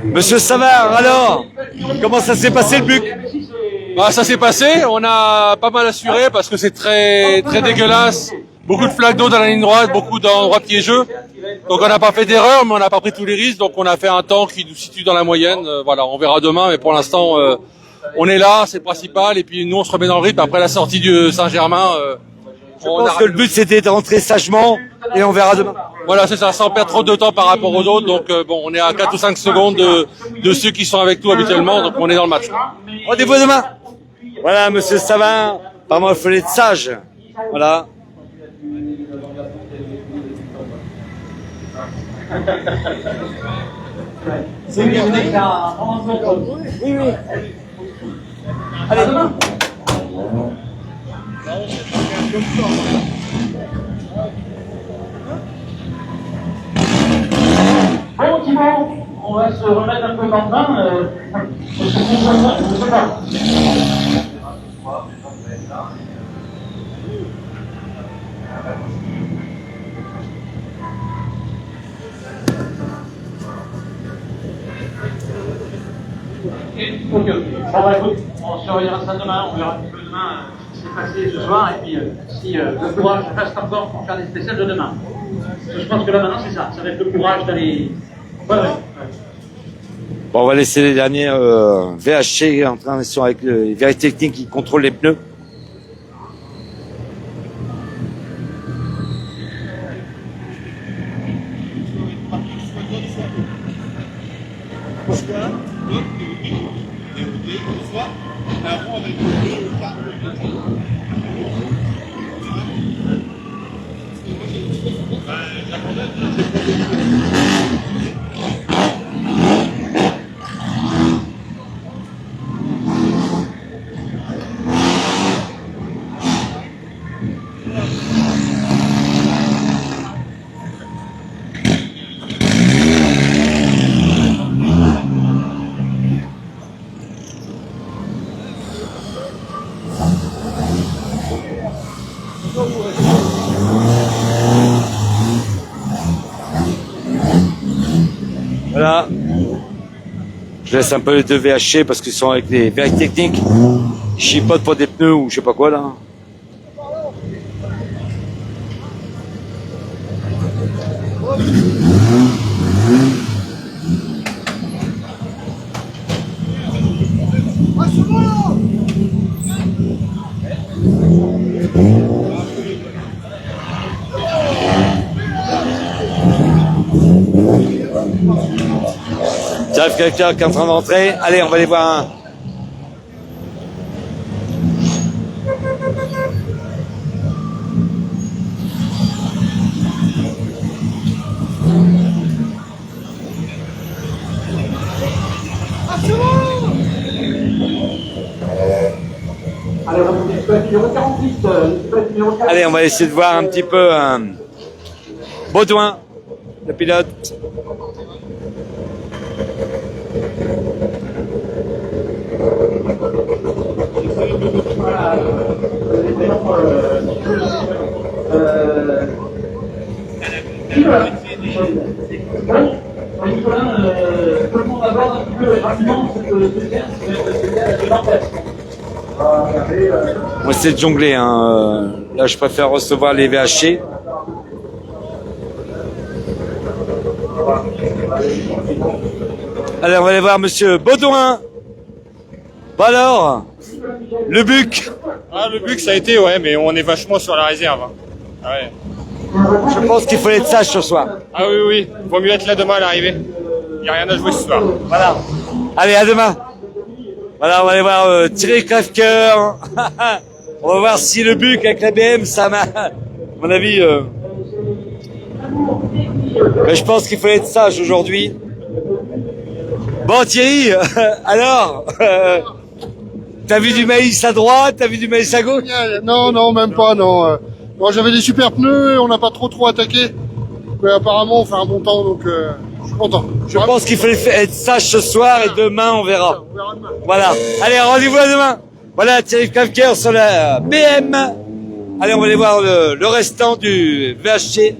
Speaker 1: Monsieur Savard, alors, comment ça s'est passé le Buc?
Speaker 23: Bah, ça s'est passé, on a pas mal assuré parce que c'est très dégueulasse. Beaucoup de flaques d'eau dans la ligne droite, beaucoup d'endroits piégeux. Donc on n'a pas fait d'erreur, mais on n'a pas pris tous les risques. Donc on a fait un temps qui nous situe dans la moyenne. Voilà, on verra demain, mais pour l'instant, on est là, c'est le principal. Et puis nous, on se remet dans le rythme après la sortie du Saint-Germain.
Speaker 1: Je pense que le but c'était de rentrer sagement et on verra demain.
Speaker 23: Voilà, c'est ça, sans perdre trop de temps par rapport aux autres. Donc bon, on est à 4 ou 5 secondes de ceux qui sont avec nous habituellement. Donc on est dans le match.
Speaker 1: Rendez-vous demain. Voilà, monsieur Savin. Apparemment, il fallait être sage. Voilà.
Speaker 8: C'est bien, on est là. Oui, oui. Allez, demain. Bon, Thibaut, on va se remettre un peu dans le bain. Je sais pas. Ok. Bon, bah écoute, on surveillera ça demain, on verra un petit peu demain ce qui s'est passé ce soir et puis si le courage reste encore pour faire des spéciales de demain. Je pense que là maintenant c'est ça va être le courage d'aller. Ouais.
Speaker 1: Bon, on va laisser les derniers VHC en train de avec les vérités techniques qui contrôlent les pneus. Voilà. Je laisse un peu les deux VHC parce qu'ils sont avec des vérités techniques. Ils chipotent pour des pneus ou je sais pas quoi là. Bref, quelqu'un qui est en train d'entrer. Allez, on va aller voir un. Allez, on va essayer de voir un petit peu Baudouin, le pilote.
Speaker 2: Tout le monde aborde un petit peu rapidement
Speaker 1: Moi, c'est de jongler. Hein. Là, je préfère recevoir les VHC. Allez, on va aller voir Monsieur Baudouin. Bon alors, le Buc.
Speaker 7: Ah, le Buc, ça a été, ouais, mais on est vachement sur la réserve. Hein. Ah ouais.
Speaker 1: Je pense qu'il faut être sage ce soir.
Speaker 7: Ah oui, oui, vaut mieux être là demain à l'arrivée. Il n'y a rien à jouer ce soir.
Speaker 1: Voilà. Allez, à demain. Voilà, on va aller voir Thierry Crève-Cœur. On va voir si le Buc avec la BM, ça m'a... À mon avis... Mais je pense qu'il faut être sage aujourd'hui. Bon Thierry, alors t'as vu du maïs à droite, t'as vu du maïs à gauche?
Speaker 10: Non, non, même pas, non. Bon, j'avais des super pneus et on n'a pas trop attaqué. Mais apparemment, on fait un bon temps, donc je suis content.
Speaker 1: Je pense qu'il faut être sage ce soir et demain on verra. Voilà. Allez, rendez-vous à demain. Voilà, Thierry Crève-Cœur sur la BM. Allez, on va aller voir le restant du VHC.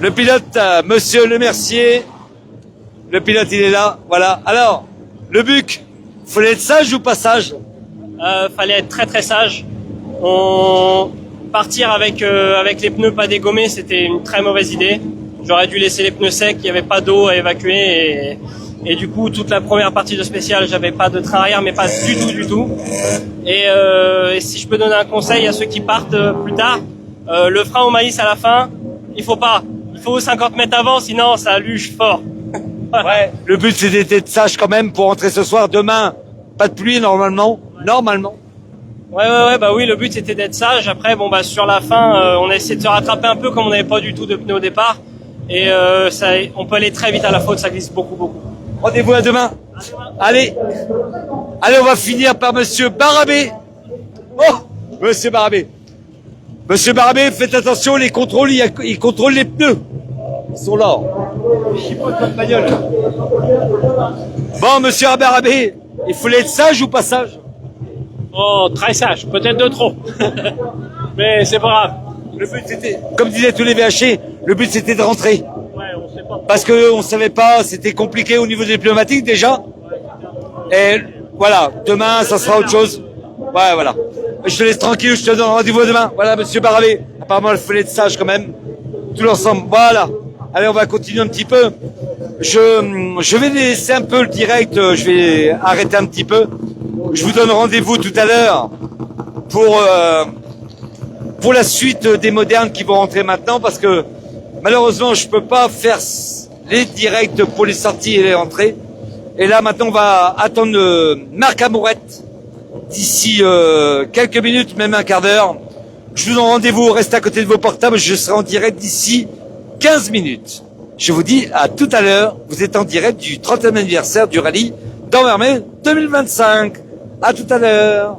Speaker 1: Le pilote, Monsieur Le Mercier. Le pilote, il est là. Voilà. Alors, le Buc, fallait être sage ou pas sage?
Speaker 11: Fallait être très sage. Partir avec les pneus pas dégommés, c'était une très mauvaise idée. J'aurais dû laisser les pneus secs, il n'y avait pas d'eau à évacuer et du coup toute la première partie de spécial, j'avais pas de train arrière, mais pas du tout. Et si je peux donner un conseil à ceux qui partent plus tard, le frein au maïs à la fin, il faut 50 mètres avant, sinon ça luge fort.
Speaker 1: Ouais. Le but c'était d'être sage quand même pour rentrer ce soir. Demain, pas de pluie normalement. Normalement.
Speaker 11: Ouais, bah oui, le but c'était d'être sage. Après, bon, bah sur la fin, on a essayé de se rattraper un peu comme on n'avait pas du tout de pneus au départ. Et on peut aller très vite à la faute, ça glisse beaucoup.
Speaker 1: Rendez-vous à demain. Allez, on va finir par Monsieur Barabé. Oh, Monsieur Barabé. Monsieur Barabé, faites attention, les contrôles, ils contrôlent les pneus. Ils sont là. Bon, Monsieur Barabé, il faut être sage ou pas sage?
Speaker 11: Oh, très sage, peut-être de trop. Mais c'est pas grave.
Speaker 1: Le but c'était, comme disaient tous les VHC, le but c'était de rentrer.
Speaker 11: Ouais, on sait pas.
Speaker 1: Parce que on savait pas, c'était compliqué au niveau des pneumatiques déjà. Et voilà, demain ça sera autre chose. Ouais, voilà. Je te laisse tranquille, je te donne rendez-vous demain. Voilà, Monsieur Barabé. Apparemment, il fallait être sage quand même. Tout l'ensemble. Voilà. Allez, on va continuer un petit peu. Je vais laisser un peu le direct. Je vais arrêter un petit peu. Je vous donne rendez-vous tout à l'heure pour la suite des modernes qui vont rentrer maintenant parce que malheureusement je peux pas faire les directs pour les sorties et les entrées. Et là maintenant on va attendre Marc Amourette d'ici quelques minutes, même un quart d'heure. Je vous donne rendez-vous, restez à côté de vos portables, je serai en direct d'ici 15 minutes. Je vous dis à tout à l'heure, vous êtes en direct du 30e anniversaire du rallye d'Anvers 2025. À tout à l'heure.